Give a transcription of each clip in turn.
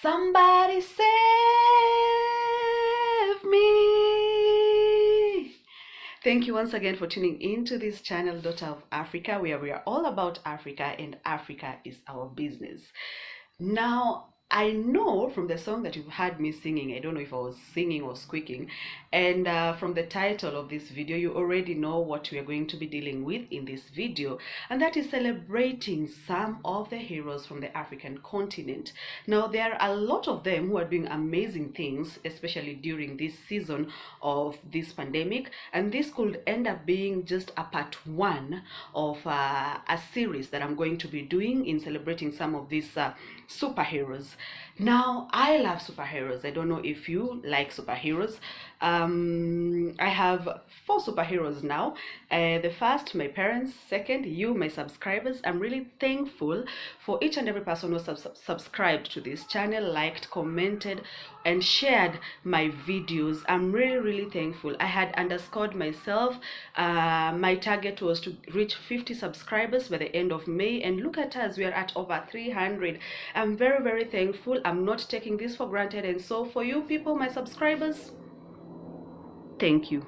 Somebody save me. Thank you once again for tuning into this channel, Daughter of Africa, where we are all about Africa and Africa is our business. Now, I know from the song that you've heard me singing, I don't know if I was singing or squeaking, and from the title of this video, you already know what we are going to be dealing with in this video, and that is celebrating some of the heroes from the African continent. Now, there are a lot of them who are doing amazing things, especially during this season of this pandemic, and this could end up being just a part one of a series that I'm going to be doing in celebrating some of these superheroes. Now, I love superheroes. I don't know if you like superheroes. I have 4 superheroes now. The first, my parents. Second, you, my subscribers. I'm really thankful for each and every person who subscribed to this channel, liked, commented, and shared my videos. I'm really thankful. I had underscored myself. My target was to reach 50 subscribers by the end of May, and look at us, we are at over 300. I'm very thankful. I'm not taking this for granted, and so for you people, my subscribers, thank you.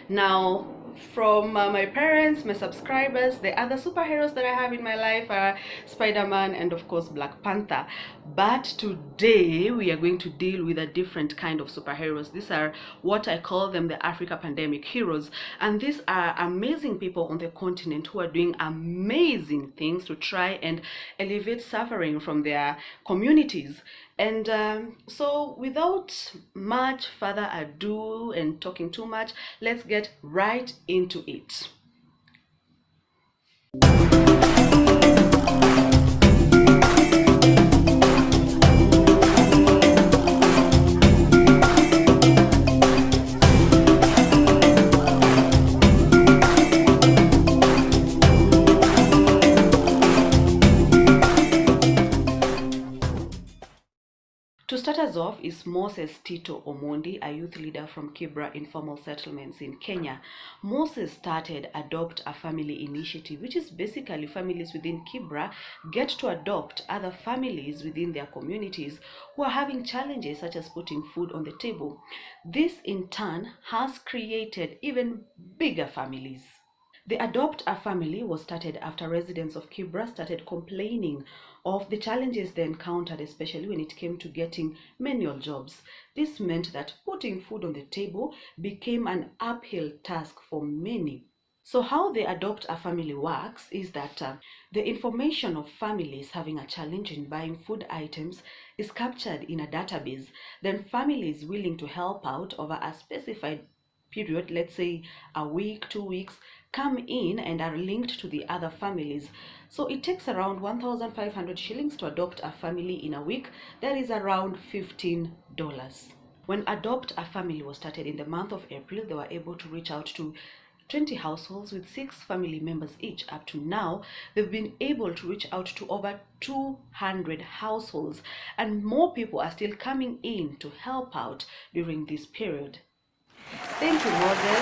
Now, from my parents, my subscribers, the other superheroes that I have in my life are Spider-Man and of course Black Panther. But today we are going to deal with a different kind of superheroes. These are what I call them the Africa pandemic heroes, and these are amazing people on the continent who are doing amazing things to try and alleviate suffering from their communities. And so without much further ado and talking too much, let's get right into it. To start us off is Moses Tito Omondi, a youth leader from Kibra informal settlements in Kenya. Moses started Adopt a Family initiative, which is basically families within Kibra get to adopt other families within their communities who are having challenges such as putting food on the table. This in turn has created even bigger families. The Adopt a Family was started after residents of Kibra started complaining of the challenges they encountered, especially when it came to getting menial jobs. This meant that putting food on the table became an uphill task for many. So how the Adopt a Family works is that the information of families having a challenge in buying food items is captured in a database. Then families willing to help out over a specified period, let's say a week, 2 weeks, come in and are linked to the other families. So it takes around 1,500 shillings to adopt a family in a week. That is around $15. When Adopt a Family was started in the month of April, they were able to reach out to 20 households with 6 family members each. Up to now, they've been able to reach out to over 200 households, and more people are still coming in to help out during this period. Thank you, Moses.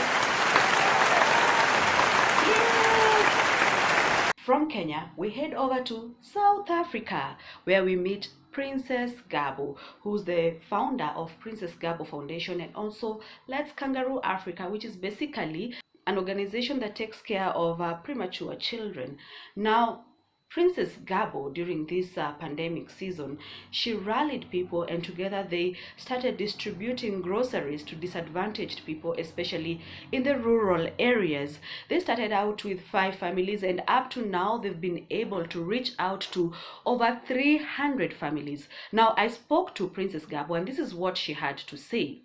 From Kenya, we head over to South Africa, where we meet Princess Gabo, who's the founder of Princess Gabo Foundation, and also Let's Kangaroo Africa, which is basically an organization that takes care of premature children. Now, Princess Gabo, during this pandemic season, she rallied people, and together they started distributing groceries to disadvantaged people, especially in the rural areas. They started out with 5 families, and up to now they've been able to reach out to over 300 families. Now, I spoke to Princess Gabo, and this is what she had to say.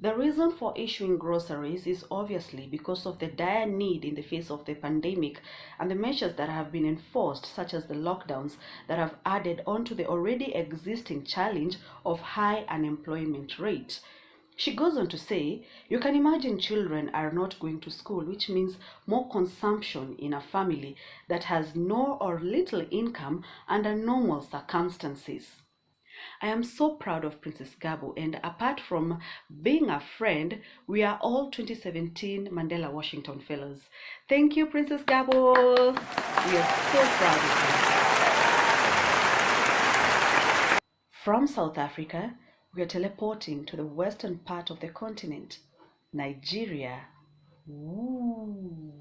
The reason for issuing groceries is obviously because of the dire need in the face of the pandemic and the measures that have been enforced, such as the lockdowns that have added on to the already existing challenge of high unemployment rate. She goes on to say, you can imagine children are not going to school, which means more consumption in a family that has no or little income under normal circumstances. I am so proud of Princess Gabo, and apart from being a friend, we are all 2017 Mandela Washington Fellows. Thank you, Princess Gabo. We are so proud of you. From South Africa, we are teleporting to the western part of the continent, Nigeria. Ooh.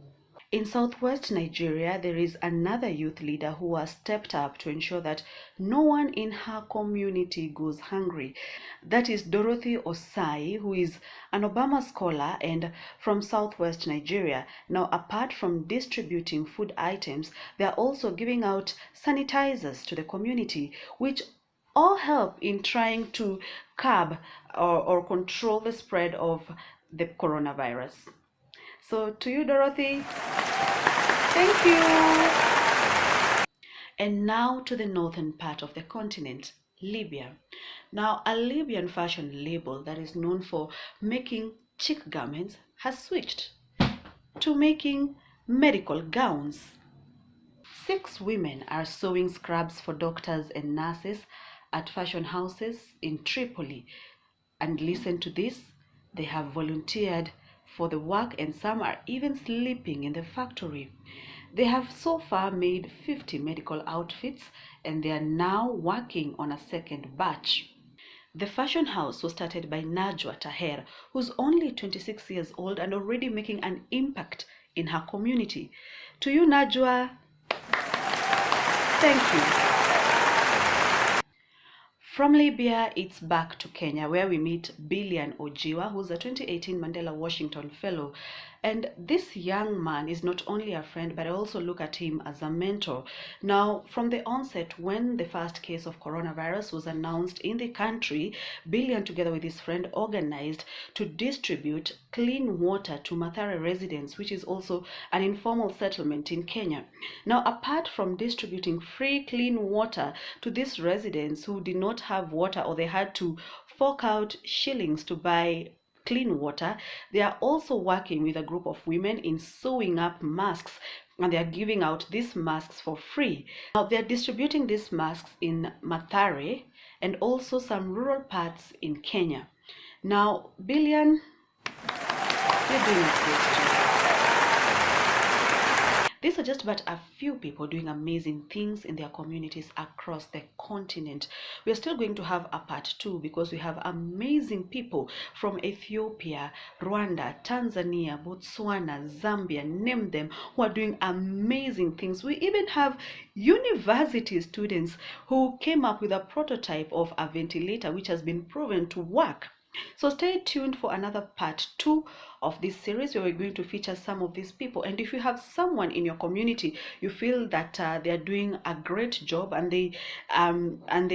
In southwest Nigeria, there is another youth leader who has stepped up to ensure that no one in her community goes hungry. That is Dorothy Osai, who is an Obama scholar and from southwest Nigeria. Now, apart from distributing food items, they are also giving out sanitizers to the community, which all help in trying to curb or control the spread of the coronavirus. So, to you, Dorothy, thank you. And now to the northern part of the continent, Libya. Now, a Libyan fashion label that is known for making chic garments has switched to making medical gowns. 6 women are sewing scrubs for doctors and nurses at fashion houses in Tripoli. And listen to this, they have volunteered for the work and some are even sleeping in the factory. They have so far made 50 medical outfits and they are now working on a second batch. The fashion house was started by Najwa Taher, who's only 26 years old and already making an impact in her community. To you, Najwa, thank you. From Libya, it's back to Kenya, where we meet Billian Ojiwa, who's a 2018 Mandela Washington Fellow. And this young man is not only a friend, but I also look at him as a mentor. Now, from the onset, when the first case of coronavirus was announced in the country, Billian, together with his friend, organized to distribute clean water to Mathare residents, which is also an informal settlement in Kenya. Now, apart from distributing free clean water to these residents who did not have water or they had to fork out shillings to buy clean water, they are also working with a group of women in sewing up masks and they are giving out these masks for free. Now they are distributing these masks in Mathare and also some rural parts in Kenya. Now, Billian, you're doing a great job. These are just but a few people doing amazing things in their communities across the continent. We are still going to have a part 2 because we have amazing people from Ethiopia, Rwanda, Tanzania, Botswana, Zambia, name them, who are doing amazing things. We even have university students who came up with a prototype of a ventilator which has been proven to work. So stay tuned for another part 2 of this series where we're going to feature some of these people. And if you have someone in your community you feel that they are doing a great job and they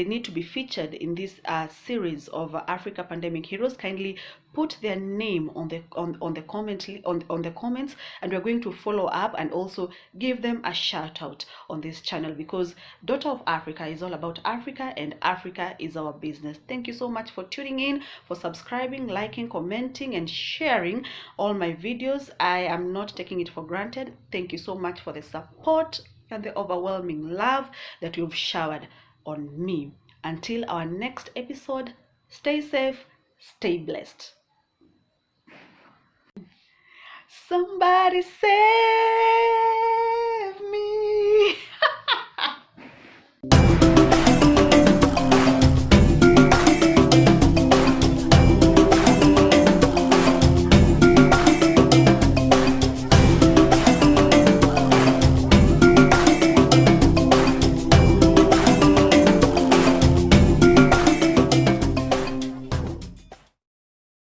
need to be featured in this series of Africa Pandemic Heroes, kindly put their name on the comments and we're going to follow up and also give them a shout out on this channel, because Daughter of Africa is all about Africa and Africa is our business. Thank you so much for tuning in, for subscribing, liking, commenting and sharing all my videos. I am not taking it for granted. Thank you so much for the support and the overwhelming love that you've showered on me. Until our next episode, stay safe, stay blessed. Somebody save me.